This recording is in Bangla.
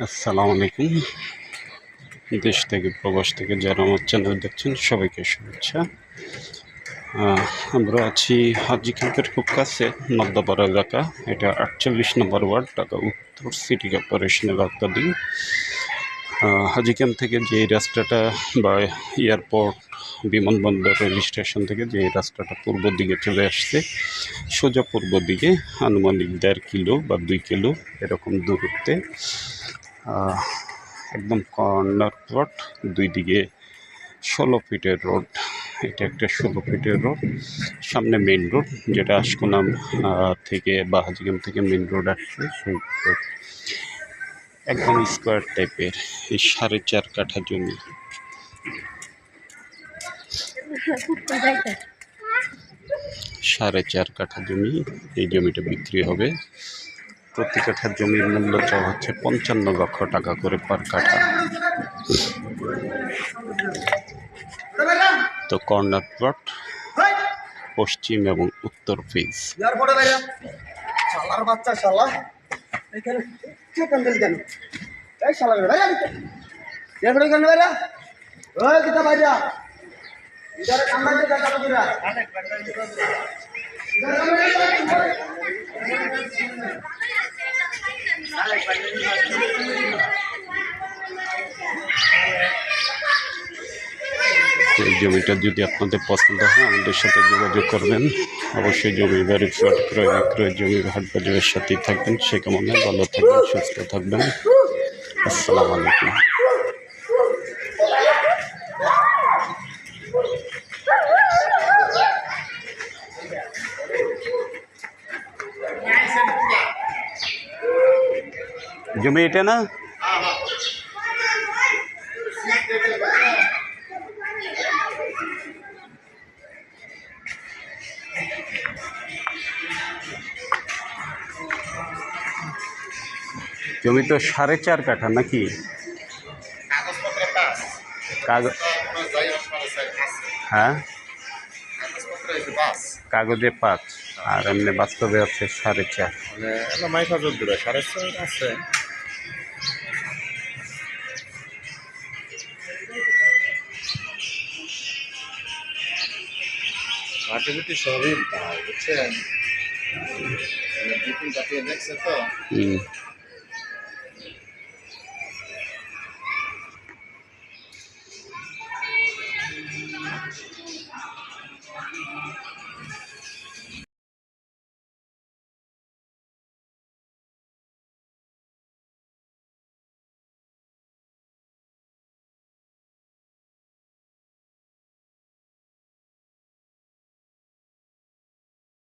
আসসালামু আলাইকুম। দেশ থেকে প্রবাস থেকে যারা আমার চ্যানেল দেখছেন সবাইকে শুভেচ্ছা। আমরা আছি হাজি ক্যাম্পের খুব কাছে নদ্দাপাড়া এলাকা। এটা ৪৮ নম্বর ওয়ার্ড, ঢাকা উত্তর সিটি কর্পোরেশনের আওতাধীন। হাজি ক্যাম্প থেকে যে রাস্তাটা বা এয়ারপোর্ট বিমানবন্দর রেল স্টেশন থেকে যে রাস্তাটা পূর্ব দিকে চলে আসছে, সোজা পূর্ব দিকে আনুমানিক ১.৫ কিলো বা ২ কিলো এরকম দূরত্বে একদম কর্নার প্লট, দুই দিকে ১৬ ফিটের রোড। এটা একটা ১৬ ফিটের রোড। সামনে মেইন রোড, যেটা আশকোনাম থেকে বা হাজিগ্রাম থেকে মেইন রোড আসছে, সেই রোড একদম স্কোয়ার টাইপের। এই ৪.৫ কাঠা জমি, ৪.৫ কাঠা জমি। এই জমিটা বিক্রি হবে। প্রতি কাঠা জমির মূল্য চাওয়া হচ্ছে ৫৫ লক্ষ টাকা করে পার কাঠা। তো কর্নার প্লট, পশ্চিম এবং উত্তর ফেজ। এই জমিটা যদি আপনাদের পছন্দ হয় আমাদের সাথে যোগাযোগ করবেন। অবশ্যই জমি বাড়ি ফ্ল্যাট ক্রয় বিক্রয় জমির হাট বাজারের সাথেই থাকবেন। সে কামনে ভালো থাকবেন, সুস্থ থাকবেন। আসসালামু আলাইকুম। জমি এটা না, জমি তো ৪.৫ কাঠা নাকি? হ্যাঁ, কাগজে ৫ আর এমনি বাস্তবে আছে ৪.৫। সবই বুঝছেন, দেখছে তো